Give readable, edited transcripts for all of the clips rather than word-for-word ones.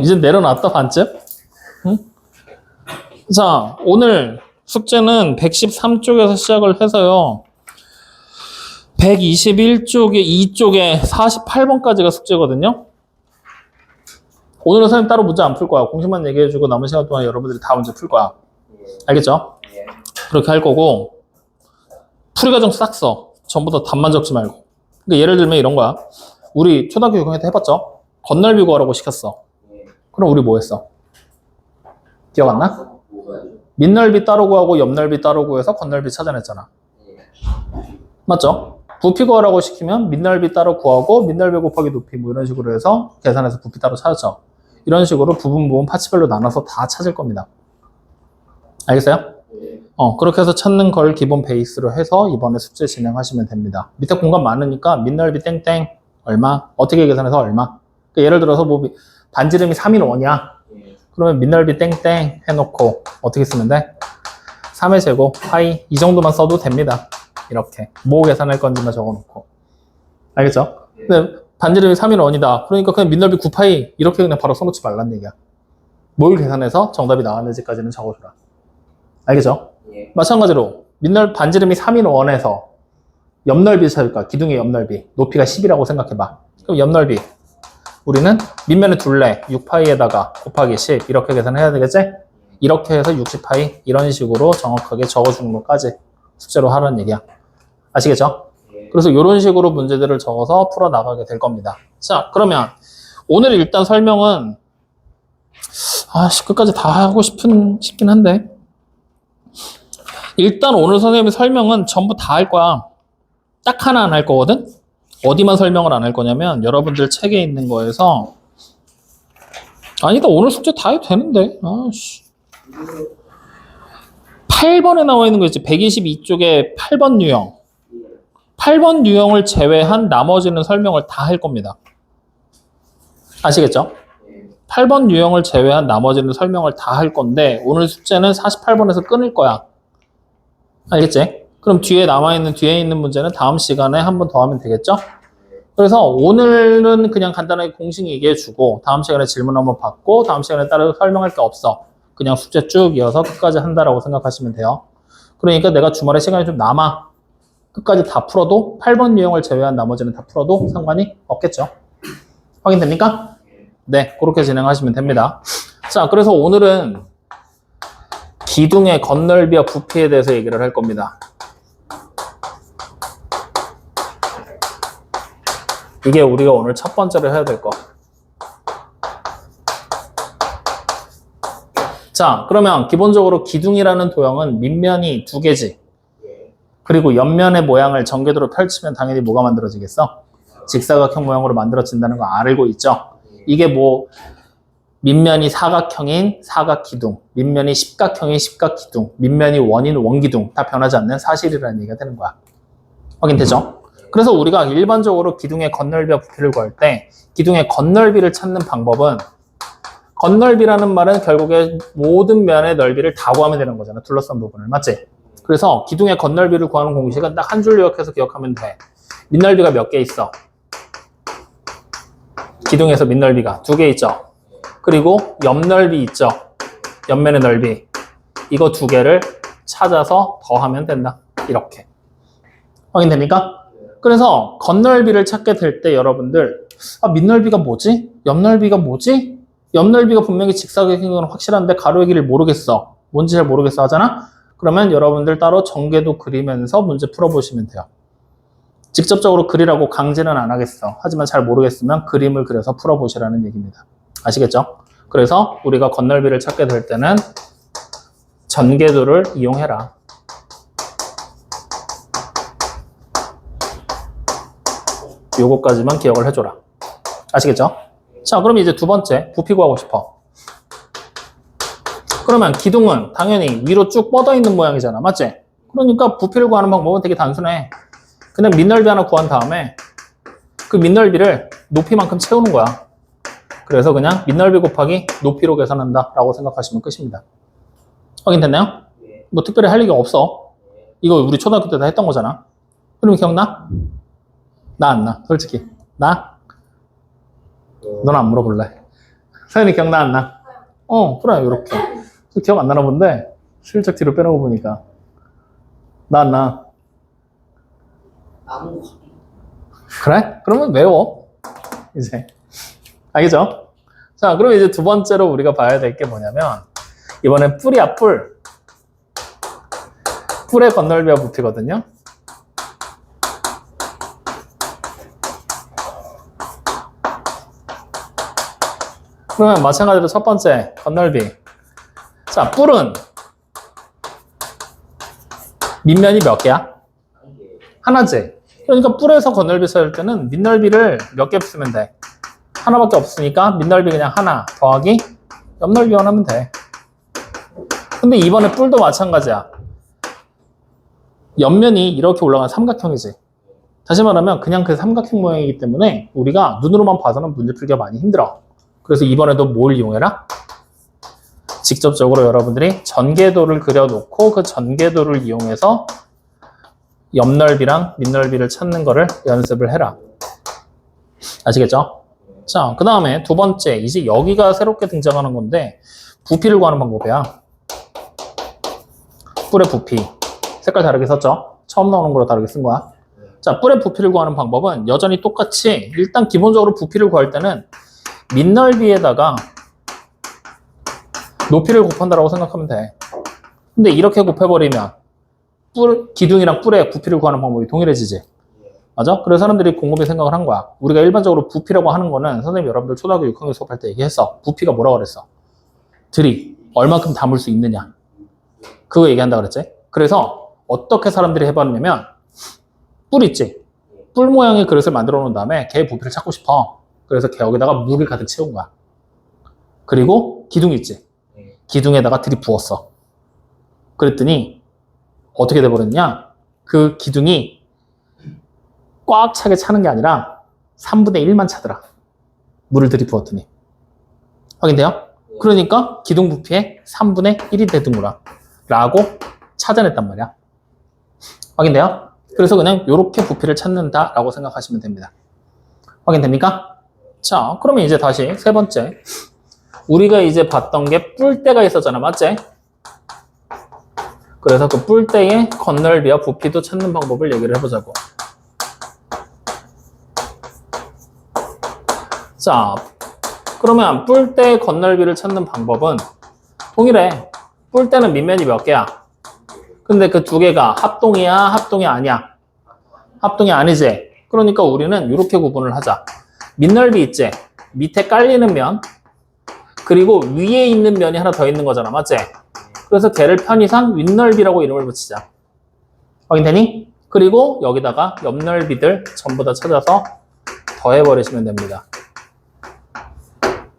이제 내려놨다, 반쯤? 응? 자, 오늘 숙제는 113쪽에서 시작을 해서요. 121쪽에 2쪽에 48번까지가 숙제거든요. 오늘은 선생님 따로 문제 안 풀 거야. 공식만 얘기해주고 남은 시간 동안 여러분들이 다 문제 풀 거야. 알겠죠? 그렇게 할 거고, 풀이 과정 싹 써. 전부 다 답만 적지 말고. 그러니까 예를 들면 이런 거야. 우리 초등학교 6학년 때 해봤죠? 건널비 구하라고 시켰어. 그럼 우리 뭐 했어? 기억 안 나? 밑넓이 따로 구하고 옆넓이 따로 구해서 건널비 찾아냈잖아. 맞죠? 부피 구하라고 시키면 밑넓이 따로 구하고 밑넓이 곱하기 높이 뭐 이런 식으로 해서 계산해서 부피 따로 찾았죠. 이런 식으로 부분 파츠별로 나눠서 다 찾을 겁니다. 알겠어요? 그렇게 해서 찾는 걸 기본 베이스로 해서 이번에 숙제 진행하시면 됩니다. 밑에 공간 많으니까 밑넓이 땡땡 얼마? 어떻게 계산해서 얼마? 그러니까 예를 들어서 뭐 반지름이 3인 원이야. 그러면 밑넓이 땡땡 해놓고 어떻게 쓰면 돼? 3의 제곱 파이 이 정도만 써도 됩니다. 이렇게 뭐 계산할 건지만 적어놓고. 알겠죠? 근데 반지름이 3인 원이다. 그러니까 그냥 밑넓이 9파이 이렇게 그냥 바로 써놓지 말란 얘기야. 뭘 계산해서 정답이 나왔는지까지는 적어주라. 알겠죠? 마찬가지로 반지름이 3인 원에서 옆넓이 찾을까? 기둥의 옆넓이 높이가 10이라고 생각해봐. 그럼 옆넓이 우리는 밑면에 둘레 6파이에다가 곱하기 10 이렇게 계산해야 되겠지? 이렇게 해서 60파이 이런 식으로 정확하게 적어주는 것까지 숙제로 하라는 얘기야. 아시겠죠? 그래서 이런 식으로 문제들을 적어서 풀어나가게 될 겁니다. 자, 그러면 오늘 일단 설명은 끝까지 다 하고 싶긴 한데 일단 오늘 선생님의 설명은 전부 다 할 거야. 딱 하나 안 할 거거든? 어디만 설명을 안 할 거냐면 여러분들 책에 있는 거에서 아니다 오늘 숙제 다 해도 되는데 8번에 나와 있는 거 있지 122쪽에 8번 유형 8번 유형을 제외한 나머지는 설명을 다 할 겁니다. 아시겠죠? 8번 유형을 제외한 나머지는 설명을 다 할 건데 오늘 숙제는 48번에서 끊을 거야. 알겠지? 그럼 뒤에 있는 문제는 다음 시간에 한 번 더 하면 되겠죠? 그래서 오늘은 그냥 간단하게 공식 얘기해주고 다음 시간에 질문 한번 받고 다음 시간에 따로 설명할 게 없어. 그냥 숙제 쭉 이어서 끝까지 한다라고 생각하시면 돼요. 그러니까 내가 주말에 시간이 좀 남아. 끝까지 다 풀어도 8번 유형을 제외한 나머지는 다 풀어도 상관이 없겠죠. 확인됩니까? 네, 그렇게 진행하시면 됩니다. 자, 그래서 오늘은 기둥의 건널비와 부피에 대해서 얘기를 할 겁니다. 이게 우리가 오늘 첫 번째로 해야 될 거. 자, 그러면 기본적으로 기둥이라는 도형은 밑면이 두 개지. 그리고 옆면의 모양을 전개도로 펼치면 당연히 뭐가 만들어지겠어? 직사각형 모양으로 만들어진다는 거 알고 있죠? 이게 뭐 밑면이 사각형인 사각기둥, 밑면이 십각형인 십각기둥, 밑면이 원인 원기둥 다 변하지 않는 사실이라는 얘기가 되는 거야. 확인되죠? 그래서 우리가 일반적으로 기둥의 건널비와 부피를 구할 때 기둥의 건널비를 찾는 방법은 건널비라는 말은 결국에 모든 면의 넓이를 다 구하면 되는 거잖아. 둘러싼 부분을. 맞지? 그래서 기둥의 건널비를 구하는 공식은 딱 한 줄 요약해서 기억하면 돼. 밑넓이가 몇 개 있어? 기둥에서 밑넓이가 두 개 있죠. 그리고 옆넓이 있죠. 옆면의 넓이. 이거 두 개를 찾아서 더하면 된다. 이렇게. 확인됩니까? 그래서 건널비를 찾게 될 때 여러분들 밑넓이가 뭐지? 옆넓이가 뭐지? 옆넓이가 분명히 직사각형인 건 확실한데 가로의 길을 모르겠어. 뭔지 잘 모르겠어 하잖아? 그러면 여러분들 따로 전개도 그리면서 문제 풀어보시면 돼요. 직접적으로 그리라고 강제는 안 하겠어. 하지만 잘 모르겠으면 그림을 그려서 풀어보시라는 얘기입니다. 아시겠죠? 그래서 우리가 건널비를 찾게 될 때는 전개도를 이용해라. 요거까지만 기억을 해줘라. 아시겠죠? 자, 그럼 이제 두 번째, 부피 구하고 싶어. 그러면 기둥은 당연히 위로 쭉 뻗어 있는 모양이잖아. 맞지? 그러니까 부피를 구하는 방법은 되게 단순해. 그냥 밑넓이 하나 구한 다음에 그 밑넓이를 높이만큼 채우는 거야. 그래서 그냥 밑넓이 곱하기 높이로 계산한다 라고 생각하시면 끝입니다. 확인됐나요? 뭐 특별히 할 얘기 없어. 이거 우리 초등학교 때 다 했던 거잖아. 그럼 기억나? 나 안 나? 솔직히 나? 넌 안 물어볼래. 서현이 기억나 안 나? 그래 이렇게 기억 안 나나 본데 슬쩍 뒤로 빼놓고 보니까 나 안 나? 나무. 그래? 그러면 외워 이제 알겠죠? 자 그럼 이제 두 번째로 우리가 봐야 될 게 뭐냐면 이번엔 뿔이야 뿔의 건널비와 부피거든요. 그러면 마찬가지로 첫 번째 건널비. 자, 뿔은 밑면이 몇 개야? 하나지. 그러니까 뿔에서 건널비 써야 때는 밑넓이를 몇 개 쓰면 돼? 하나밖에 없으니까 밑넓이 그냥 하나 더하기 옆넓이만 하면 돼. 근데 이번에 뿔도 마찬가지야. 옆면이 이렇게 올라간 삼각형이지. 다시 말하면 그냥 그 삼각형 모양이기 때문에 우리가 눈으로만 봐서는 문제 풀기가 많이 힘들어. 그래서 이번에도 뭘 이용해라? 직접적으로 여러분들이 전개도를 그려놓고 그 전개도를 이용해서 옆넓이랑 밑넓이를 찾는 거를 연습을 해라. 아시겠죠? 자, 그 다음에 두 번째, 이제 여기가 새롭게 등장하는 건데 부피를 구하는 방법이야. 뿔의 부피. 색깔 다르게 썼죠? 처음 나오는 거로 다르게 쓴 거야. 자, 뿔의 부피를 구하는 방법은 여전히 똑같이 일단 기본적으로 부피를 구할 때는 밑넓이에다가 높이를 곱한다라고 생각하면 돼. 근데 이렇게 곱해버리면 기둥이랑 뿔의 부피를 구하는 방법이 동일해지지. 맞아? 그래서 사람들이 곰곰이 생각을 한 거야. 우리가 일반적으로 부피라고 하는 거는 선생님 여러분들 초등학교 6학년 수업할 때 얘기했어. 부피가 뭐라고 그랬어? 들이 얼만큼 담을 수 있느냐. 그거 얘기한다 그랬지? 그래서 어떻게 사람들이 해봤냐면 뿔 있지? 뿔 모양의 그릇을 만들어 놓은 다음에 걔의 부피를 찾고 싶어. 그래서 걔 여기다가 물을 가득 채운 거야. 그리고 기둥 있지? 기둥에다가 들이부었어. 그랬더니 어떻게 돼버렸냐? 그 기둥이 꽉 차게 차는 게 아니라 3분의 1만 차더라. 물을 들이부었더니. 확인돼요? 그러니까 기둥 부피의 3분의 1이 되는구나 라고 찾아냈단 말이야. 확인돼요? 그래서 그냥 이렇게 부피를 찾는다라고 생각하시면 됩니다. 확인됩니까? 자, 그러면 이제 다시 세 번째. 우리가 이제 봤던 게 뿔대가 있었잖아. 맞지? 그래서 그 뿔대의 건널비와 부피도 찾는 방법을 얘기를 해보자고. 자, 그러면 뿔대의 건널비를 찾는 방법은 동일해. 뿔대는 밑면이 몇 개야? 근데 그 두 개가 합동이야? 합동이 아니야? 합동이 아니지? 그러니까 우리는 이렇게 구분을 하자. 밑넓이 있지? 밑에 깔리는 면, 그리고 위에 있는 면이 하나 더 있는 거잖아. 맞지? 그래서 걔를 편의상 윗넓이라고 이름을 붙이자. 확인되니? 그리고 여기다가 옆넓이들 전부 다 찾아서 더해버리시면 됩니다.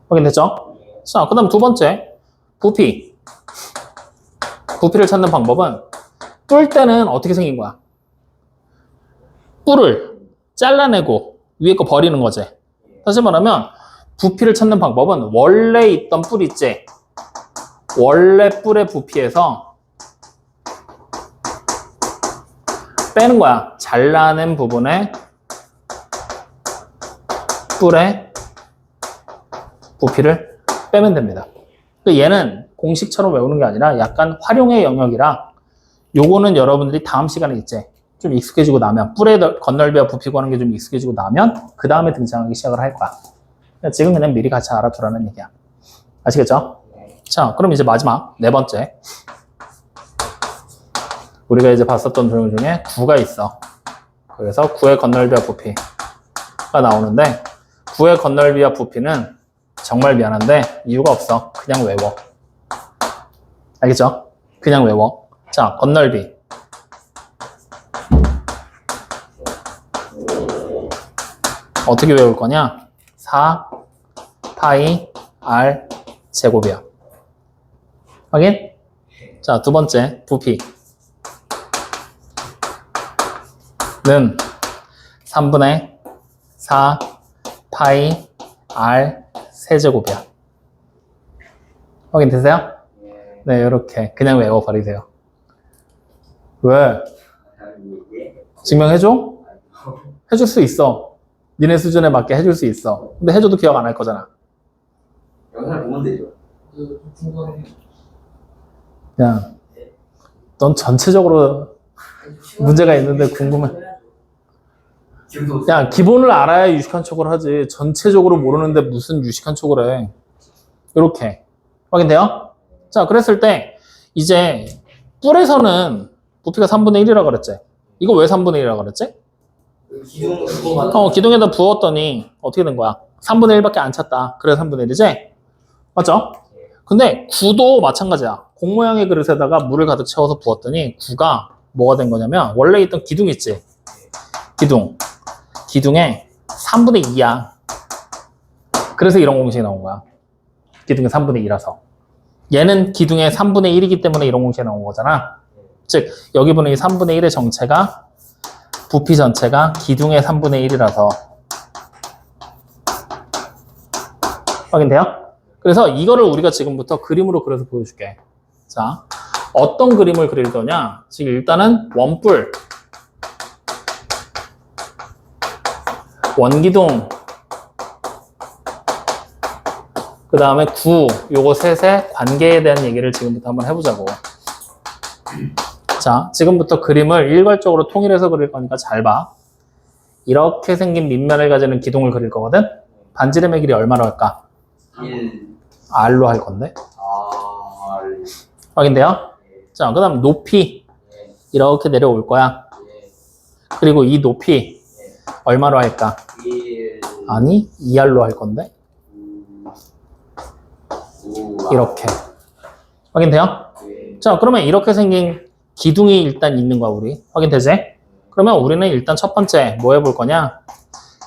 확인됐죠? 자, 그 다음 두 번째, 부피. 부피를 찾는 방법은 뿔대는 어떻게 생긴 거야? 뿔을 잘라내고 위에 거 버리는 거지. 다시 말하면 부피를 찾는 방법은 원래 있던 뿔 있지? 원래 뿔의 부피에서 빼는 거야. 잘라낸 부분에 뿔의 부피를 빼면 됩니다. 얘는 공식처럼 외우는 게 아니라 약간 활용의 영역이라 요거는 여러분들이 다음 시간에 있지? 좀 익숙해지고 나면 뿔의 건널비와 부피 구하는 게 좀 익숙해지고 나면 그 다음에 등장하기 시작을 할 거야. 지금 그냥 미리 같이 알아두라는 얘기야. 아시겠죠? 자, 그럼 이제 마지막 네 번째. 우리가 이제 봤었던 조형 중에 구가 있어. 그래서 구의 건널비와 부피가 나오는데 구의 건널비와 부피는 정말 미안한데 이유가 없어. 그냥 외워. 알겠죠? 그냥 외워. 자, 건널비. 어떻게 외울 거냐? 4 파이 r 제곱이야. 확인? 자, 두 번째 부피는 3분의 4 파이 r 세제곱이야. 확인되세요? 네, 이렇게 그냥 외워버리세요. 왜? 증명해줘? 해줄 수 있어. 니네 수준에 맞게 해줄 수 있어. 근데 해줘도 기억 안 할 거잖아. 영상을 보면 되죠. 그냥 넌 전체적으로 문제가 있는데 궁금해. 야, 기본을 알아야 유식한 척을 하지. 전체적으로 모르는데 무슨 유식한 척을 해. 이렇게. 확인돼요? 자, 그랬을 때 이제 뿔에서는 부피가 3분의 1이라고 그랬지. 이거 왜 3분의 1이라고 그랬지? 기둥에다 부었더니 어떻게 된 거야? 3분의 1밖에 안 찼다. 그래서 3분의 1이지? 맞죠? 근데 구도 마찬가지야. 공 모양의 그릇에다가 물을 가득 채워서 부었더니 구가 뭐가 된 거냐면 원래 있던 기둥 있지? 기둥에 3분의 2야. 그래서 이런 공식이 나온 거야. 기둥의 3분의 2라서. 얘는 기둥의 3분의 1이기 때문에 이런 공식이 나온 거잖아. 즉 여기 보는 이 3분의 1의 정체가 부피 전체가 기둥의 3분의 1이라서 확인돼요? 그래서 이거를 우리가 지금부터 그림으로 그려서 보여줄게. 자, 어떤 그림을 그릴 거냐? 지금 일단은 원뿔, 원기둥, 그 다음에 구, 요거 셋의 관계에 대한 얘기를 지금부터 한번 해보자고. 자, 지금부터 그림을 일괄적으로 통일해서 그릴 거니까 잘 봐. 이렇게 생긴 밑면을 가지는 기둥을 그릴 거거든? 반지름의 길이 얼마로 할까? 1. R로 할 건데. R. 확인돼요? 자, 그 다음 높이. 이렇게 내려올 거야. 그리고 이 높이 얼마로 할까? 1. 아니, 2R로 할 건데. 이렇게. 확인돼요? 자, 그러면 이렇게 생긴 기둥이 일단 있는 거야, 우리. 확인되지? 그러면 우리는 일단 첫 번째 뭐 해볼 거냐?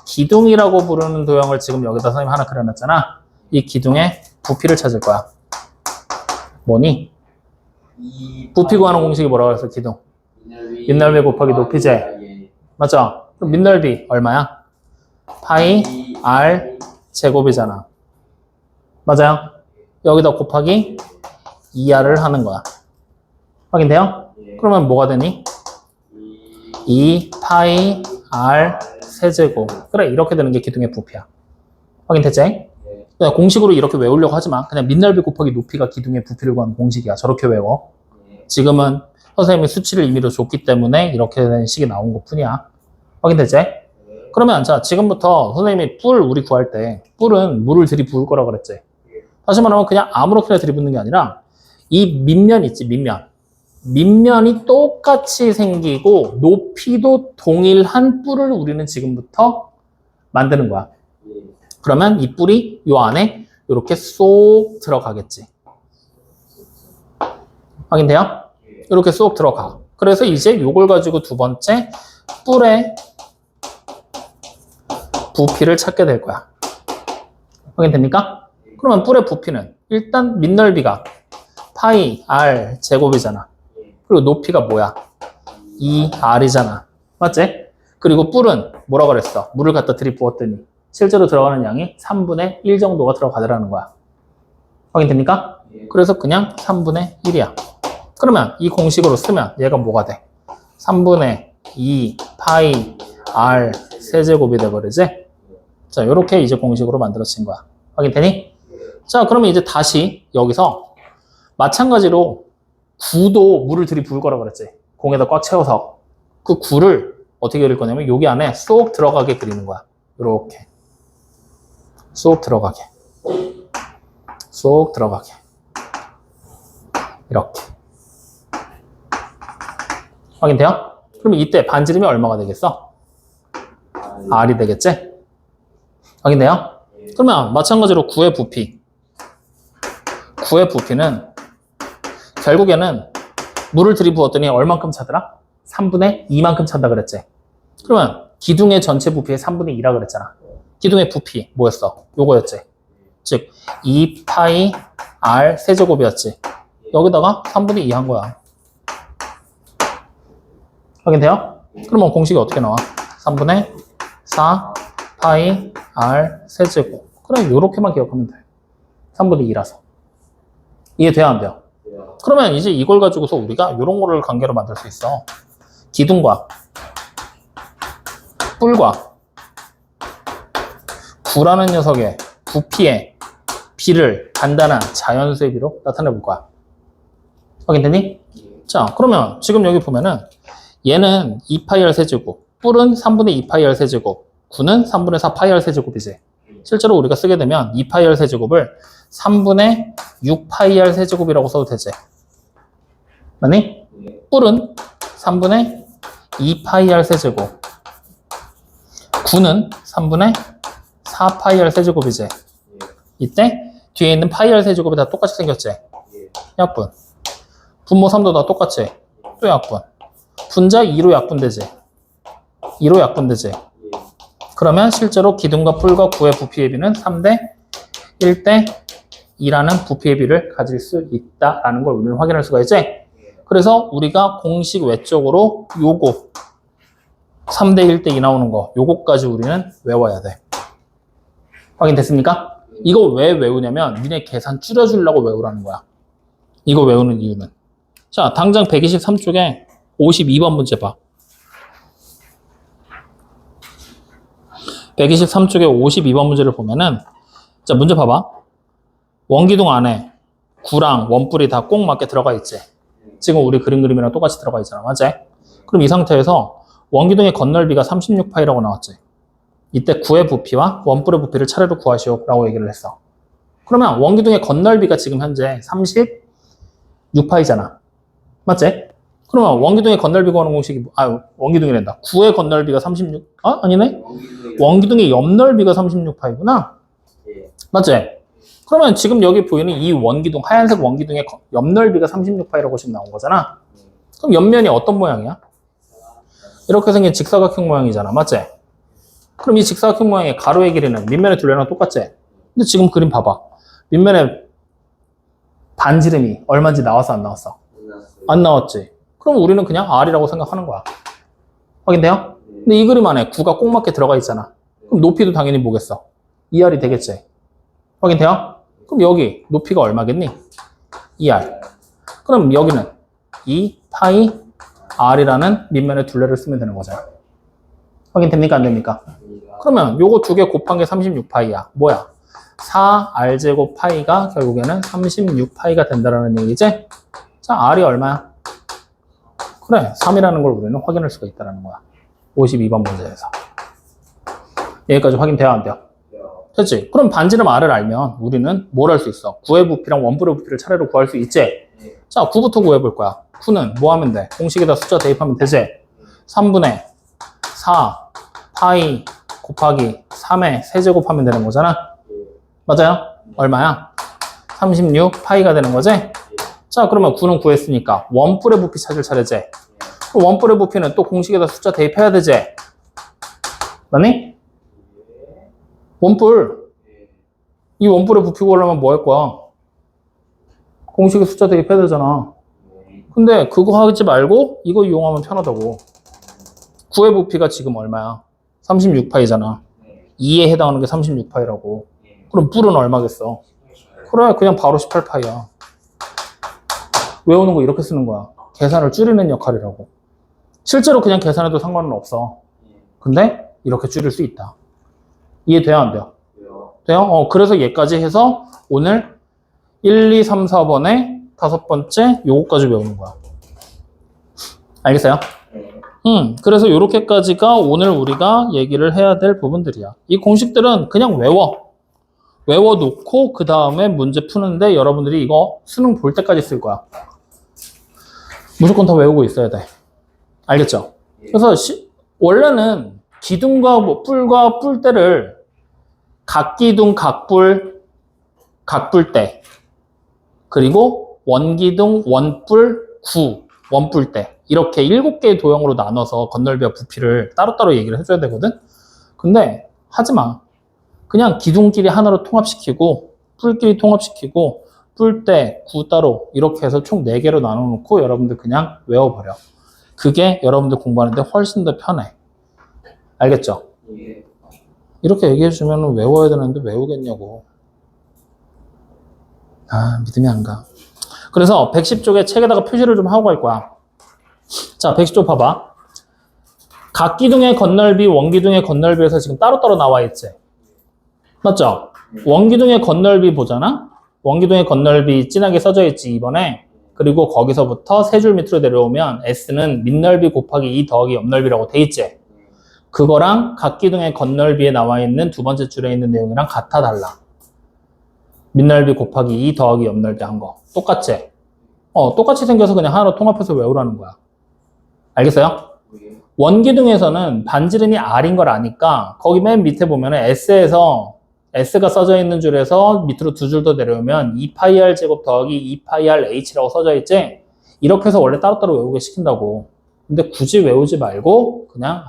기둥이라고 부르는 도형을 지금 여기다 선생님 하나 그려놨잖아. 이 기둥의 부피를 찾을 거야. 뭐니? 부피 구하는 공식이 뭐라고 해서 기둥? 밑넓이 곱하기 높이지? 맞죠? 그럼 밑넓이 얼마야? 파이 R 제곱이잖아. 맞아요? 여기다 곱하기 2R을 하는 거야. 확인돼요? 그러면 뭐가 되니? 2 파이 R 세제곱. 그래, 이렇게 되는 게 기둥의 부피야. 확인됐지? 그냥 공식으로 이렇게 외우려고 하지 마. 그냥 밑넓이 곱하기 높이가 기둥의 부피를 구하는 공식이야. 저렇게 외워. 지금은 선생님이 수치를 임의로 줬기 때문에 이렇게 된 식이 나온 것 뿐이야. 확인됐지? 그러면 자, 지금부터 선생님이 뿔 우리 구할 때 뿔은 물을 들이부을 거라고 그랬지. 다시 말하면 그냥 아무렇게나 들이붓는 게 아니라 이 밑면 있지, 밑면. 밑면이 똑같이 생기고 높이도 동일한 뿔을 우리는 지금부터 만드는 거야. 그러면 이 뿔이 요 안에 이렇게 쏙 들어가겠지. 확인돼요? 이렇게 쏙 들어가. 그래서 이제 요걸 가지고 두 번째 뿔의 부피를 찾게 될 거야. 확인됩니까? 그러면 뿔의 부피는 일단 밑넓이가 파이 R 제곱이잖아. 그리고 높이가 뭐야? 2R이잖아. 맞지? 그리고 뿔은 뭐라고 그랬어? 물을 갖다 들이부었더니 실제로 들어가는 양이 3분의 1 정도가 들어가더라는 거야. 확인됩니까? 그래서 그냥 3분의 1이야. 그러면 이 공식으로 쓰면 얘가 뭐가 돼? 3분의 2 파이 R 세제곱이 돼버리지? 자, 이렇게 이제 공식으로 만들어진 거야. 확인되니? 자, 그러면 이제 다시 여기서 마찬가지로 구도 물을 들이부을 거라고 그랬지. 공에다 꽉 채워서 그 구를 어떻게 그릴 거냐면 여기 안에 쏙 들어가게 그리는 거야. 이렇게 쏙 들어가게, 쏙 들어가게, 이렇게. 확인돼요? 그러면 이때 반지름이 얼마가 되겠어? R이 되겠지? 확인돼요? 그러면 마찬가지로 구의 부피는 결국에는 물을 들이부었더니 얼만큼 차더라? 3분의 2만큼 찬다 그랬지? 그러면 기둥의 전체 부피의 3분의 2라 그랬잖아. 기둥의 부피 뭐였어? 요거였지? 즉 2파이 R 세제곱이었지? 여기다가 3분의 2 한 거야. 확인돼요? 그러면 공식이 어떻게 나와? 3분의 4 파이 R 세제곱. 그래, 요렇게만 기억하면 돼. 3분의 2라서. 이해돼야 안 돼요? 그러면 이제 이걸 가지고서 우리가 이런 거를 관계로 만들 수 있어. 기둥과 뿔과 구라는 녀석의 부피의 B를 간단한 자연수의 B로 나타내 볼 거야. 확인되니? 자, 그러면 지금 여기 보면은 얘는 2파이 R 세제곱, 뿔은 3분의 2파이 R 세제곱, 9는 3분의 4파이 R 세제곱이지. 실제로 우리가 쓰게 되면 2파이 R 세제곱을 3분의 6파이 R 세제곱이라고 써도 되지. 맞니? 뿔은 3분의 2파이 R 세제곱, 9는 3분의 4파이 R 세제곱이지. 이때 뒤에 있는 파이 R 세제곱이 다 똑같이 생겼지. 약분. 분모 3도 다 똑같이. 또 약분. 분자 2로 약분되지. 2로 약분되지. 그러면 실제로 기둥과 뿔과 구의 부피의 비는 3대 1대 2라는 부피의 비를 가질 수 있다라는 걸 우리는 확인할 수가 있지. 그래서 우리가 공식 외적으로 요거 3대 1대 2 나오는 거 요거까지 우리는 외워야 돼. 확인됐습니까? 이거 왜 외우냐면 니네 계산 줄여주려고 외우라는 거야. 이거 외우는 이유는. 자, 당장 123쪽에 52번 문제 봐. 123쪽에 52번 문제를 보면은, 자, 문제 봐봐. 원기둥 안에 구랑 원뿔이 다 꼭 맞게 들어가 있지. 지금 우리 그림 그림이랑 똑같이 들어가 있잖아. 맞지? 그럼 이 상태에서 원기둥의 건널비가 36파이라고 나왔지. 이때 구의 부피와 원뿔의 부피를 차례로 구하시오 라고 얘기를 했어. 그러면 원기둥의 건널비가 지금 현재 36파이잖아. 맞지? 그러면 원기둥의 건널비 구하는 공식이, 원기둥이란다. 구의 건널비가 36, 아니네? 원기둥의 옆넓이가 36파이구나. 맞지? 그러면 지금 여기 보이는 이 원기둥, 하얀색 원기둥의 옆넓이가 36파이라고 지금 나온 거잖아. 그럼 옆면이 어떤 모양이야? 이렇게 생긴 직사각형 모양이잖아. 맞지? 그럼 이 직사각형 모양의 가로의 길이는 밑면의 둘레랑 똑같지? 근데 지금 그림 봐봐. 밑면의 반지름이 얼마인지 나왔어, 안 나왔어? 안 나왔지? 그럼 우리는 그냥 R이라고 생각하는 거야. 확인돼요? 근데 이 그림 안에 9가 꼭 맞게 들어가 있잖아. 그럼 높이도 당연히 뭐겠어? 2R이 되겠지? 확인돼요? 그럼 여기 높이가 얼마겠니? 2R. 그럼 여기는 2파이 R이라는 밑면의 둘레를 쓰면 되는 거잖아. 확인됩니까? 안 됩니까? 그러면 요거 두 개 곱한 게 36파이야. 뭐야? 4R제곱 파이가 결국에는 36파이가 된다라는 얘기지? 자, R이 얼마야? 그래, 3이라는 걸 우리는 확인할 수가 있다는 거야. 52번 문제에서. 여기까지 확인돼야 안 돼요? 됐지? 그럼 반지름 R을 알면 우리는 뭘 할 수 있어? 구의 부피랑 원뿔의 부피를 차례로 구할 수 있지? 자, 9부터 구해볼 거야. 9는 뭐 하면 돼? 공식에다 숫자 대입하면 되지? 3분의 4 파이 곱하기 3의 세제곱하면 되는 거잖아? 맞아요? 얼마야? 36 파이가 되는 거지? 자, 그러면 9는 구했으니까 원뿔의 부피 찾을 차례지? 원뿔의 부피는 또 공식에다 숫자 대입해야 되지? 맞니? 원뿔. 이 원뿔의 부피 구하려면 뭐 할 거야? 공식에 숫자 대입해야 되잖아. 근데 그거 하지 말고 이거 이용하면 편하다고. 9의 부피가 지금 얼마야? 36파이잖아. 2에 해당하는 게 36파이라고. 그럼 뿔은 얼마겠어? 그래, 그냥 바로 18파이야. 외우는 거 이렇게 쓰는 거야. 계산을 줄이는 역할이라고. 실제로 그냥 계산해도 상관은 없어. 근데 이렇게 줄일 수 있다. 이해돼요? 안 돼요? 돼요? 그래서 얘까지 해서 오늘 1, 2, 3, 4번에 5번째 요거까지 외우는 거야. 알겠어요? 그래서 요렇게까지가 오늘 우리가 얘기를 해야 될 부분들이야. 이 공식들은 그냥 외워놓고 그 다음에 문제 푸는데 여러분들이 이거 수능 볼 때까지 쓸 거야. 무조건 다 외우고 있어야 돼. 알겠죠? 그래서 원래는 기둥과 뿔과 뿔대를 각기둥, 각뿔, 각뿔대 그리고 원기둥, 원뿔, 구, 원뿔대 이렇게 7개의 도형으로 나눠서 건널비와 부피를 따로따로 얘기를 해줘야 되거든? 근데 하지 마. 그냥 기둥끼리 하나로 통합시키고 뿔끼리 통합시키고 뿔대, 구 따로 이렇게 해서 총 4개로 나눠놓고 여러분들 그냥 외워버려. 그게 여러분들 공부하는데 훨씬 더 편해. 알겠죠? 이렇게 얘기해주면 외워야 되는데 외우겠냐고. 믿음이 안 가. 그래서 110쪽에 책에다가 표시를 좀 하고 갈 거야. 자, 110쪽 봐봐. 각 기둥의 건널비, 원기둥의 건널비에서 지금 따로따로 나와 있지? 맞죠? 원기둥의 건널비 보잖아? 원기둥의 건널비 진하게 써져 있지, 이번에. 그리고 거기서부터 세 줄 밑으로 내려오면 S는 밑넓이 곱하기 2 더하기 옆넓이라고 돼 있지? 그거랑 각기둥의 건널비에 나와 있는 두 번째 줄에 있는 내용이랑 같아 달라. 밑넓이 곱하기 2 더하기 옆넓이 한 거. 똑같지? 똑같이 생겨서 그냥 하나로 통합해서 외우라는 거야. 알겠어요? 원기둥에서는 반지름이 R인 걸 아니까 거기 맨 밑에 보면은 S가 써져 있는 줄에서 밑으로 두 줄 더 내려오면 2파이R 제곱 더하기 2파이R H라고 써져 있지? 이렇게 해서 원래 따로따로 외우게 시킨다고. 근데 굳이 외우지 말고 그냥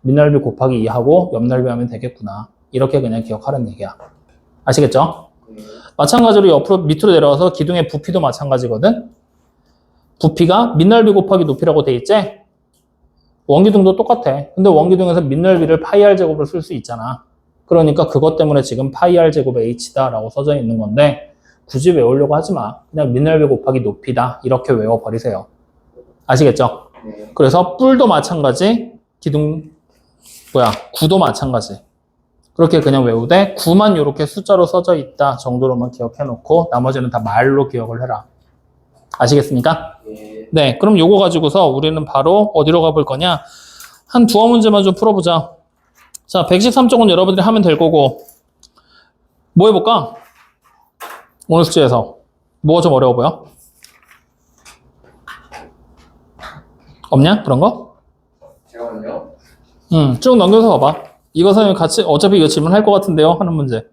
밑넓이 곱하기 2하고 옆넓이 하면 되겠구나. 이렇게 그냥 기억하라는 얘기야. 아시겠죠? 마찬가지로 옆으로 밑으로 내려와서 기둥의 부피도 마찬가지거든? 부피가 밑넓이 곱하기 높이라고 돼 있지? 원기둥도 똑같아. 근데 원기둥에서 밑넓이를 파이R 제곱으로 쓸 수 있잖아. 그러니까 그것 때문에 지금 파이R 제곱의 H다라고 써져 있는 건데 굳이 외우려고 하지 마. 그냥 밑넓이 곱하기 높이다. 이렇게 외워버리세요. 아시겠죠? 그래서 뿔도 마찬가지, 구도 마찬가지. 그렇게 그냥 외우되 구만 이렇게 숫자로 써져 있다 정도로만 기억해놓고 나머지는 다 말로 기억을 해라. 아시겠습니까? 네, 그럼 요거 가지고서 우리는 바로 어디로 가볼 거냐? 한 두어 문제만 좀 풀어보자. 자, 113쪽은 여러분들이 하면 될 거고 뭐 해볼까? 오늘 숙제에서 뭐가 좀 어려워 보여? 없냐? 그런 거? 잠깐만요. 쭉 넘겨서 봐봐. 이거 선생님 같이 어차피 이거 질문할 것 같은데요? 하는 문제.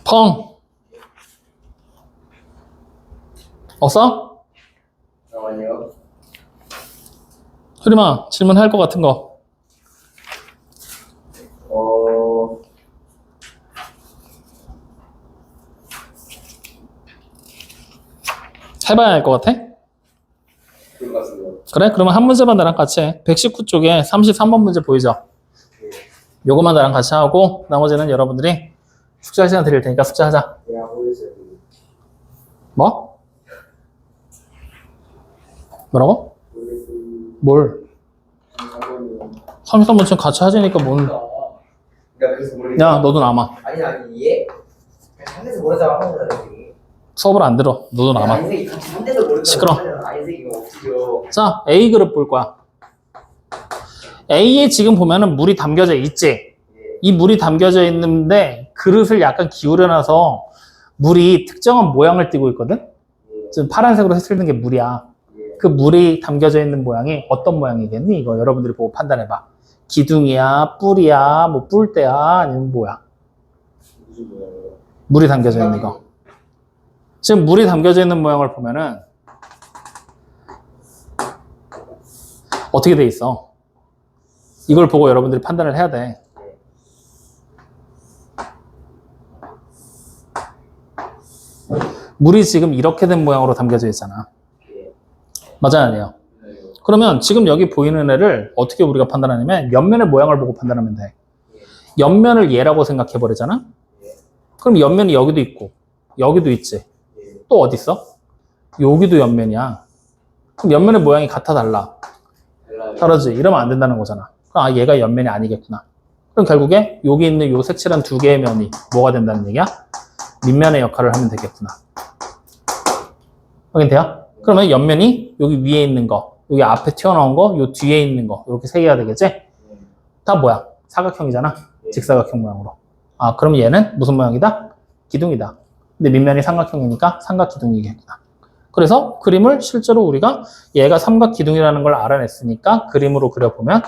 펑. 없어? 잠깐만요. 흐림아, 질문할 것 같은 거. 해봐야 할 것 같아? 그런 것 같습니다. 그래? 그러면 한 문제만 나랑 같이 해. 119쪽에 33번 문제 보이죠? 요거만 나랑 같이 하고 나머지는 여러분들이 숙제할 시간 드릴 테니까 숙제하자. 모르겠어요. 뭐? 뭐라고? 모르겠어요. 뭘? 33번 지금 같이 하자니까 뭔. 그러니까 그래서 모르겠어요. 야, 너도 남아. 아니 얘 상대에서 모르자고 하는 거잖아. 수업을 안 들어. 너도 남아. 아인색이 같이 상대도 모르자고 시끄러. 아인색이 없지죠. 자, A 그룹 볼 거야. A에 지금 보면은 물이 담겨져 있지? 이 물이 담겨져 있는데 그릇을 약간 기울여놔서 물이 특정한 모양을 띠고 있거든? 지금 파란색으로 색칠된 게 물이야. 그 물이 담겨져 있는 모양이 어떤 모양이겠니? 이거 여러분들이 보고 판단해봐. 기둥이야, 뿔이야, 뭐 뿔대야, 아니면 뭐야? 무슨 모양이에요? 물이 담겨져 있는 거. 지금 물이 담겨져 있는 모양을 보면은 어떻게 돼 있어? 이걸 보고 여러분들이 판단을 해야 돼. 물이 지금 이렇게 된 모양으로 담겨져 있잖아. 맞아요, 아니에요? 그러면 지금 여기 보이는 애를 어떻게 우리가 판단하냐면 옆면의 모양을 보고 판단하면 돼. 옆면을 얘라고 생각해 버리잖아? 그럼 옆면이 여기도 있고 여기도 있지. 또 어디 있어? 여기도 옆면이야. 그럼 옆면의 모양이 같아 달라? 다르지. 이러면 안 된다는 거잖아. 그럼 얘가 옆면이 아니겠구나. 그럼 결국에 여기 있는 요 색칠한 두 개의 면이 뭐가 된다는 얘기야? 밑면의 역할을 하면 되겠구나. 확인돼요? 그러면 옆면이 여기 위에 있는 거, 여기 앞에 튀어나온 거, 요 뒤에 있는 거 이렇게 세 개가 되겠지? 다 뭐야? 사각형이잖아. 직사각형 모양으로. 그럼 얘는 무슨 모양이다? 기둥이다. 근데 밑면이 삼각형이니까 삼각기둥이겠구나. 그래서 그림을 실제로 우리가 얘가 삼각기둥이라는 걸 알아냈으니까 그림으로 그려보면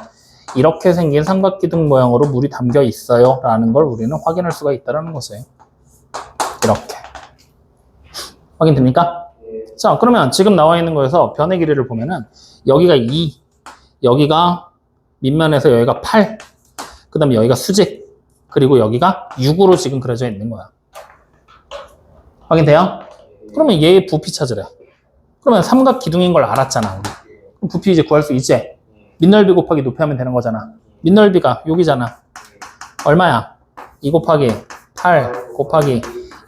이렇게 생긴 삼각기둥 모양으로 물이 담겨 있어요 라는 걸 우리는 확인할 수가 있다는 거죠. 이렇게. 확인됩니까? 자, 그러면 지금 나와 있는 거에서 변의 길이를 보면은 여기가 2, 여기가 밑면에서 여기가 8, 그 다음에 여기가 수직, 그리고 여기가 6으로 지금 그려져 있는 거야. 확인돼요? 그러면 얘의 부피 찾으래. 그러면 삼각 기둥인 걸 알았잖아. 우리. 그럼 부피 이제 구할 수 있지? 밑넓이 곱하기 높이 하면 되는 거잖아. 밑넓이가 여기잖아. 얼마야? 2 곱하기 8 곱하기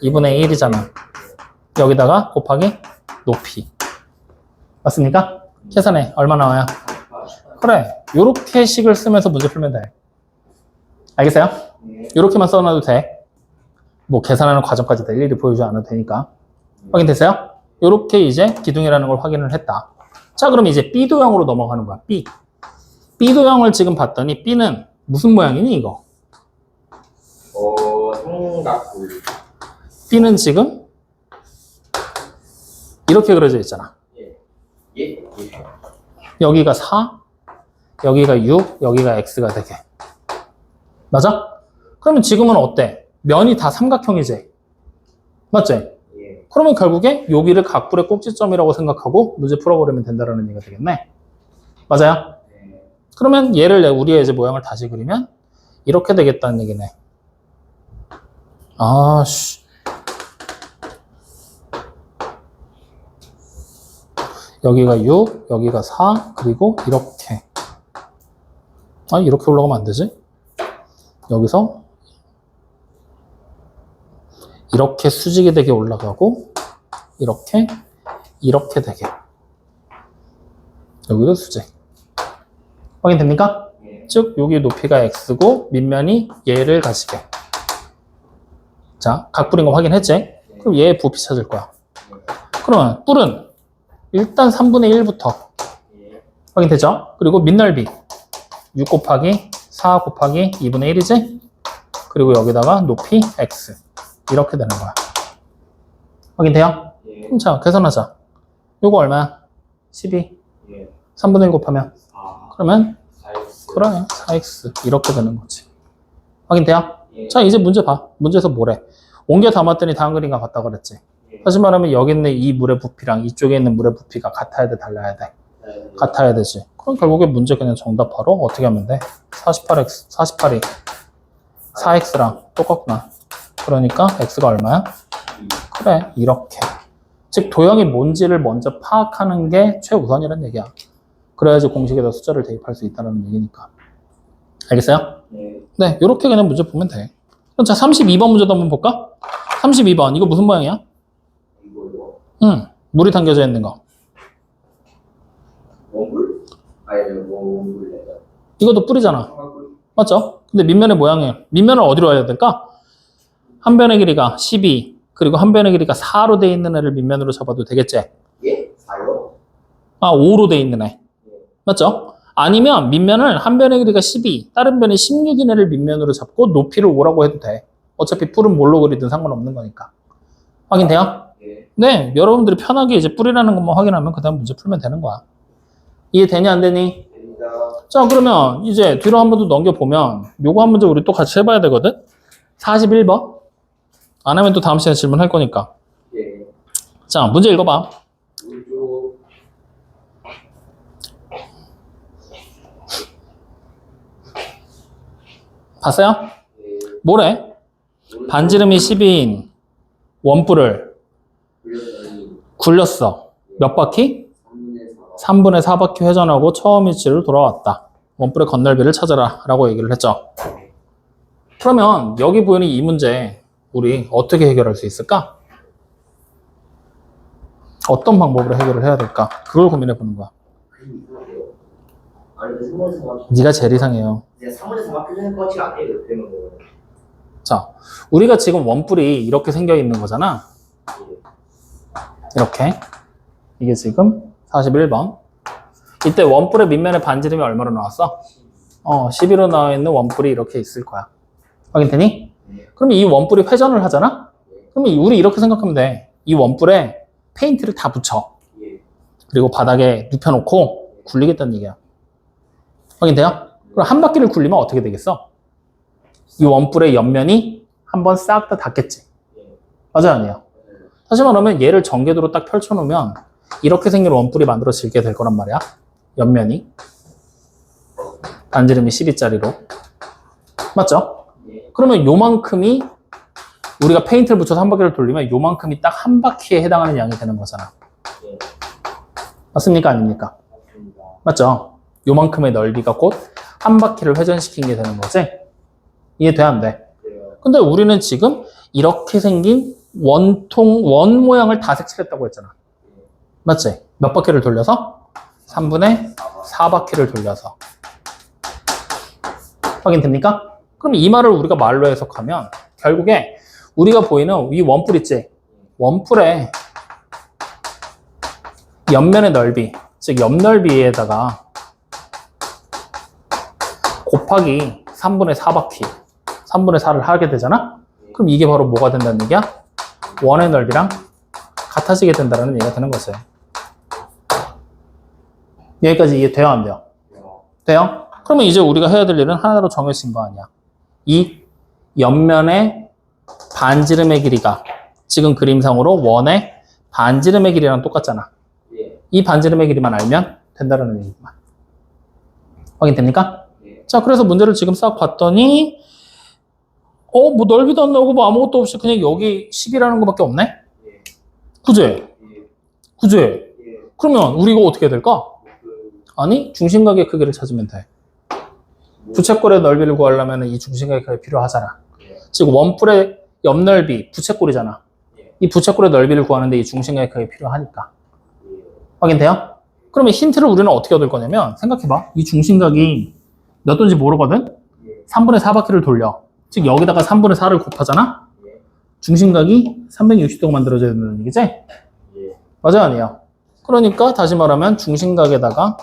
2분의 1이잖아. 여기다가 곱하기 높이. 맞습니까? 계산해. 얼마 나와요? 그래. 요렇게 식을 쓰면서 문제 풀면 돼. 알겠어요? 이렇게만 써놔도 돼. 뭐 계산하는 과정까지 다 일일이 보여주지 않아도 되니까. 확인됐어요? 이렇게 이제 기둥이라는 걸 확인을 했다. 자, 그럼 이제 B도형으로 넘어가는 거야. B. B도형을 지금 봤더니 B는 무슨 모양이니 이거? 삼각뿔. B는 지금 이렇게 그려져 있잖아. 예. 여기가 4, 여기가 6, 여기가 X가 되게. 맞아? 그러면 지금은 어때? 면이 다 삼각형이지? 맞지? 예. 그러면 결국에 여기를 각불의 꼭지점이라고 생각하고 문제 풀어버리면 된다는 얘기가 되겠네. 맞아요? 네. 그러면 얘를 우리의 이제 모양을 다시 그리면 이렇게 되겠다는 얘기네. 아씨. 여기가 6, 여기가 4, 그리고 이렇게. 아, 이렇게 올라가면 안 되지? 여기서 이렇게 수직이 되게 올라가고, 이렇게 되게. 여기도 수직. 확인됩니까? 예. 즉, 여기 높이가 x고, 밑면이 얘를 가지게. 자, 각불인 거 확인했지? 그럼 얘의 부피 찾을 거야. 그러면 뿔은 일단 3분의 1부터 예. 확인되죠? 그리고 밑넓이 6 곱하기 4 곱하기 2분의 1이지? 그리고 여기다가 높이 x 이렇게 되는 거야. 확인돼요? 예. 그럼 자, 계산하자. 요거 얼마야? 12. 예. 3분의 1 곱하면 그러면 4x. 그러네 4x 이렇게 되는 거지. 확인돼요? 예. 자, 이제 문제 봐. 문제에서 뭐래? 옮겨 담았더니 다음 그림과 같다 그랬지? 예. 다시 말하면 여기 있는 이 물의 부피랑 이쪽에 있는 물의 부피가 같아야 돼, 달라야 돼? 네. 같아야 되지. 그럼 결국에 문제 그냥 정답하러 어떻게 하면 돼? 48x, 48이 4x랑 똑같구나. 그러니까 x가 얼마야? 그래, 이렇게. 즉, 도형이 뭔지를 먼저 파악하는 게 최우선이라는 얘기야. 그래야지 공식에다 숫자를 대입할 수 있다는 얘기니까. 알겠어요? 네. 네, 이렇게 그냥 문제 보면 돼. 그럼 자, 32번 문제도 한번 볼까? 32번, 이거 무슨 모양이야? 이거 응, 물이 담겨져 있는 거. 원뿔? 아니 원뿔 내가. 이것도 뿔이잖아. 삼각뿔. 맞죠? 근데 밑면의 모양이, 밑면을 어디로 해야 될까? 한 변의 길이가 12, 그리고 한 변의 길이가 4로 돼 있는 애를 밑면으로 잡아도 되겠지? 예? 4요? 아, 5로 돼 있는 애. 맞죠? 아니면 밑면을 한 변의 길이가 12, 다른 변이 16인 애를 밑면으로 잡고 높이를 5라고 해도 돼. 어차피 뿔은 뭘로 그리든 상관없는 거니까. 확인돼요? 예. 네, 여러분들이 편하게 이제 뿔이라는 것만 확인하면 그 다음 문제 풀면 되는 거야. 이해되니 안 되니? 됩니다. 자, 그러면 이제 뒤로 한 번 더 넘겨보면 요거 한 문제 우리 또 같이 해봐야 되거든? 41번. 안 하면 또 다음 시간에 질문할 거니까. 예. 자, 문제 읽어봐. 우주. 봤어요? 예. 뭐래? 반지름이 12인 원뿔을 굴렸더니 굴렸어. 몇 바퀴? 3분의 4. 3분의 4바퀴 회전하고 처음 위치로 돌아왔다. 원뿔의 건널비를 찾아라 라고 얘기를 했죠. 그러면 여기 보이는 이 문제 우리 어떻게 해결할 수 있을까? 어떤 방법으로 해결을 해야 될까? 그걸 고민해 보는 거야. 아니 근데 3분의 4가 네가 제일 이상해요. 그냥 3분의 4가 표준의 값이 안 돼요. 되는 거예요. 자, 우리가 지금 원뿔이 이렇게 생겨 있는 거잖아. 이렇게. 이게 지금 41번. 이때 원뿔의 밑면의 반지름이 얼마로 나왔어? 12로 나와 있는 원뿔이 이렇게 있을 거야. 확인되니? 그럼 이 원뿔이 회전을 하잖아? 그러면 우리 이렇게 생각하면 돼. 이 원뿔에 페인트를 다 붙여. 예. 그리고 바닥에 눕혀놓고 굴리겠다는 얘기야. 확인돼요? 그럼 한 바퀴를 굴리면 어떻게 되겠어? 이 원뿔의 옆면이 한번 싹 다 닿겠지. 맞아요, 아니에요? 다시 말하면 얘를 전개도로 딱 펼쳐놓으면 이렇게 생긴 원뿔이 만들어지게 될 거란 말이야. 옆면이. 반지름이 12짜리로. 맞죠? 예. 그러면 요만큼이 우리가 페인트를 붙여서 한 바퀴를 돌리면 요만큼이 딱 한 바퀴에 해당하는 양이 되는 거잖아. 예. 맞습니까? 아닙니까? 맞습니다. 맞죠? 요만큼의 넓이가 곧 한 바퀴를 회전시킨 게 되는 거지? 이해돼? 안 돼? 그래요. 근데 우리는 지금 이렇게 생긴 원 모양을 다 색칠했다고 했잖아. 맞지? 몇 바퀴를 돌려서? 3분의 4바퀴를 돌려서. 확인됩니까? 그럼 이 말을 우리가 말로 해석하면 결국에 우리가 보이는 이 원뿔 있지? 원뿔의 옆면의 넓이, 즉 옆넓이에다가 곱하기 3분의 4바퀴, 3분의 4를 하게 되잖아? 그럼 이게 바로 뭐가 된다는 얘기야? 원의 넓이랑 같아지게 된다는 얘기가 되는 거지. 여기까지 이해돼요, 안 돼요? 돼요? 그러면 이제 우리가 해야 될 일은 하나로 정해진 거 아니야. 이 옆면의 반지름의 길이가 지금 그림상으로 원의 반지름의 길이랑 똑같잖아. 이 반지름의 길이만 알면 된다는 얘기구만. 확인됩니까? 자, 그래서 문제를 지금 싹 봤더니 뭐 넓이도 안 나오고 뭐 아무것도 없이 그냥 여기 10이라는 거밖에 없네? 그제? 그제? 그러면 우리가 어떻게 해야 될까? 아니, 중심각의 크기를 찾으면 돼. 부채꼴의 넓이를 구하려면 이 중심각의 크기가 필요하잖아. 즉 원뿔의 옆넓이 부채꼴이잖아. 이 부채꼴의 넓이를 구하는데 이 중심각의 크기가 필요하니까. 확인돼요? 그러면 힌트를 우리는 어떻게 얻을 거냐면 생각해봐. 이 중심각이 몇 도인지 모르거든? 3분의 4바퀴를 돌려. 즉 여기다가 3분의 4를 곱하잖아? 중심각이 360도가 만들어져야 된다는 얘기지? 맞아요, 아니에요? 그러니까 다시 말하면 중심각에다가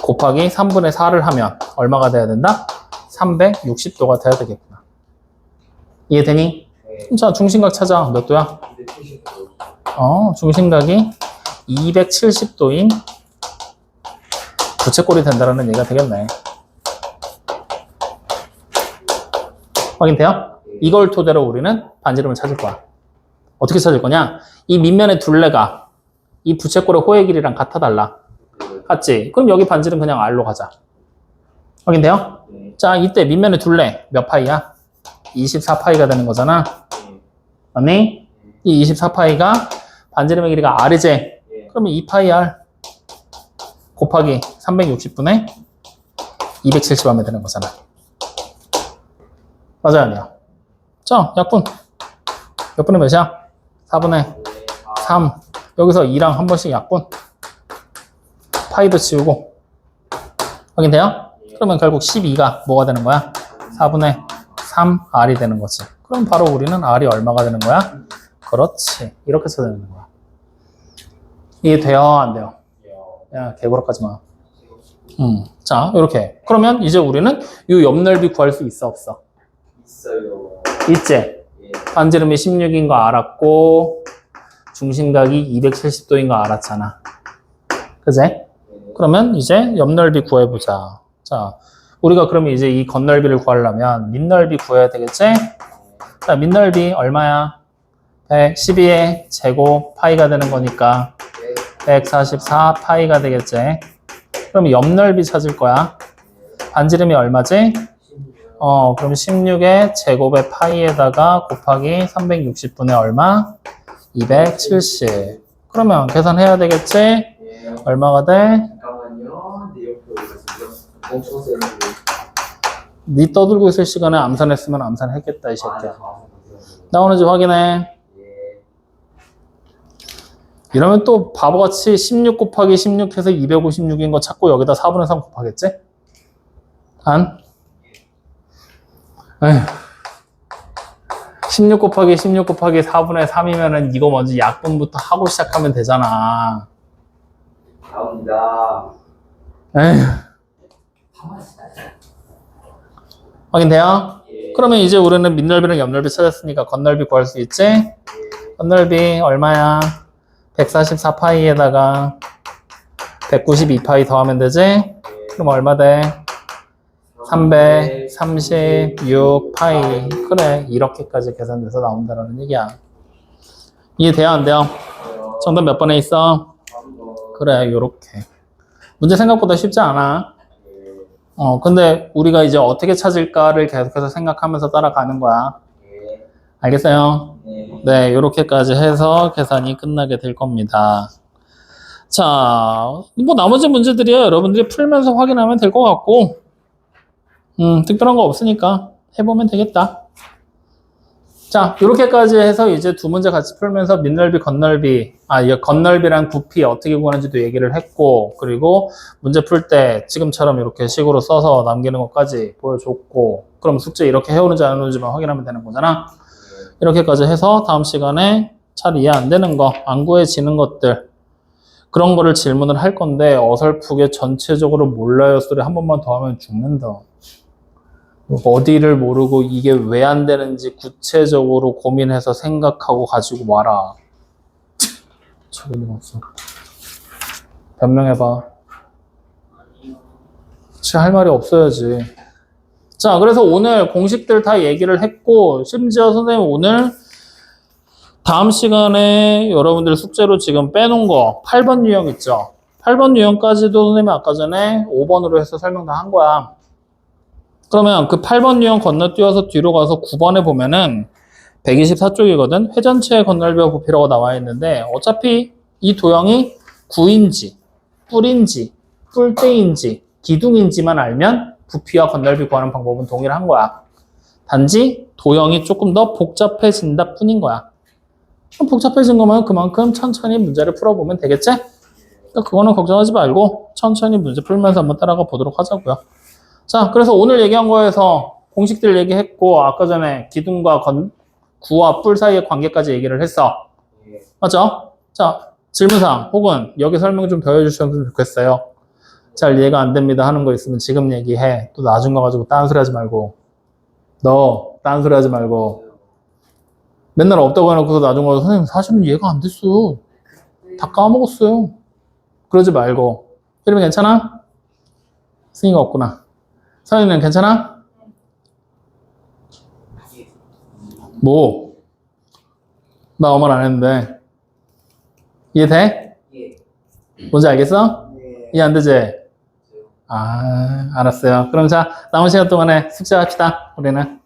곱하기 3분의 4를 하면 얼마가 돼야 된다? 360도가 돼야 되겠구나. 이해되니? 자, 중심각 찾아. 몇 도야? 중심각이 270도인 부채꼴이 된다는 얘기가 되겠네. 확인돼요? 이걸 토대로 우리는 반지름을 찾을 거야. 어떻게 찾을 거냐? 이 밑면의 둘레가 이 부채꼴의 호의 길이랑 같아 달라. 같지? 그럼 여기 반지름 그냥 R로 가자. 확인돼요? 자, 이때 밑면의 둘레 몇 파이야? 24파이가 되는 거잖아. 맞니? 이 24파이가 반지름의 길이가 R이지? 그러면 2파이 R 곱하기 360분의 270 하면 되는 거잖아. 맞아요, 아니야? 자, 약분. 몇 분의 몇이야? 4분의 3. 여기서 2랑 한 번씩 약분. 파이도 지우고. 확인돼요? 그러면 결국 12가 뭐가 되는 거야? 4분의 3R이 되는 거지. 그럼 바로 우리는 R이 얼마가 되는 거야? 그렇지. 이렇게 써야 되는 거야. 이게 돼요? 안 돼요? 야, 개구락하지 마. 자, 이렇게. 그러면 이제 우리는 이 옆넓이 구할 수 있어, 없어? 있어요. 있지? 반지름이 16인 거 알았고, 중심각이 270도인 거 알았잖아. 그제? 그러면 이제 옆넓이 구해보자. 자, 우리가 그러면 이제 이 겉넓이를 구하려면 밑넓이 구해야 되겠지? 자, 밑넓이 얼마야? 112의 제곱 파이가 되는 거니까 144 파이가 되겠지? 그럼 옆넓이 찾을 거야. 반지름이 얼마지? 그럼 16의 제곱의 파이에다가 곱하기 360분의 얼마? 270. 그러면 계산해야 되겠지? 얼마가 돼? 잠깐만요. 내 옆에 멈춰서 네 떠들고 있을 시간에 암산했으면 암산했겠다, 이 새끼야. 나오는지 확인해. 이러면 또 바보같이 16 곱하기 16 해서 256인 거 찾고 여기다 4분의 3 곱하겠지? 안? 에휴. 16 곱하기 16 곱하기 4분의 3이면은 이거 먼저 약분부터 하고 시작하면 되잖아. 나옵니다. 에휴. 확인돼요? 그러면 이제 우리는 밑넓이랑 옆넓이 찾았으니까 겉넓이 구할 수 있지? 겉넓이 얼마야? 144파이에다가 192파이 더하면 되지? 그럼 얼마 돼? 336파이. 그래, 이렇게까지 계산돼서 나온다는 얘기야. 이해돼요, 안 돼요? 정답 몇 번에 있어? 그래, 요렇게. 문제 생각보다 쉽지 않아. 근데 우리가 이제 어떻게 찾을까를 계속해서 생각하면서 따라가는 거야. 알겠어요? 네, 요렇게까지 해서 계산이 끝나게 될 겁니다. 자, 뭐 나머지 문제들이야 여러분들이 풀면서 확인하면 될 것 같고, 특별한 거 없으니까 해보면 되겠다. 자, 이렇게까지 해서 이제 두 문제 같이 풀면서 mid넓이, 건넓이, 이 건넓이랑 부피 어떻게 구하는지도 얘기를 했고, 그리고 문제 풀 때 지금처럼 이렇게 식으로 써서 남기는 것까지 보여줬고, 그럼 숙제 이렇게 해오는지 안 해오는지만 확인하면 되는 거잖아. 이렇게까지 해서 다음 시간에 잘 이해 안 되는 거, 안 구해지는 것들, 그런 거를 질문을 할 건데 어설프게 전체적으로 몰라요 소리 한 번만 더 하면 죽는다. 어디를 모르고 이게 왜 안 되는지 구체적으로 고민해서 생각하고 가지고 와라. 저기는 없어. 변명해봐. 그치, 할 말이 없어야지. 자, 그래서 오늘 공식들 다 얘기를 했고, 심지어 선생님 오늘 다음 시간에 여러분들 숙제로 지금 빼놓은 거 8번 유형 있죠? 8번 유형까지도 선생님이 아까 전에 5번으로 해서 설명 다 한 거야. 그러면 그 8번 유형 건너뛰어서 뒤로 가서 9번에 보면은 124쪽이거든? 회전체의 건널비와 부피라고 나와 있는데 어차피 이 도형이 구인지, 뿔인지, 뿔대인지, 기둥인지만 알면 부피와 건널비 구하는 방법은 동일한 거야. 단지 도형이 조금 더 복잡해진다 뿐인 거야. 복잡해진 거면 그만큼 천천히 문제를 풀어보면 되겠지? 그러니까 그거는 걱정하지 말고 천천히 문제 풀면서 한번 따라가 보도록 하자고요. 자, 그래서 오늘 얘기한 거에서 공식들 얘기했고 아까 전에 기둥과 구와 뿔 사이의 관계까지 얘기를 했어. 맞죠? 자, 질문사항 혹은 여기 설명 좀 더 해주셨으면 좋겠어요. 잘 이해가 안 됩니다 하는 거 있으면 지금 얘기해. 또 나중 가가지고 딴소리 하지 말고. 너 딴소리 하지 말고. 맨날 없다고 해놓고서 나중 가서 선생님 사실은 이해가 안 됐어요. 다 까먹었어요. 그러지 말고. 이러면 괜찮아? 승희가 없구나. 선생님은 괜찮아? 뭐? 나 아무 말 안 했는데. 이해돼? 예. 뭔지 알겠어? 네. 이해 안 되지? 알았어요. 그럼 자, 남은 시간 동안에 숙제합시다. 우리는.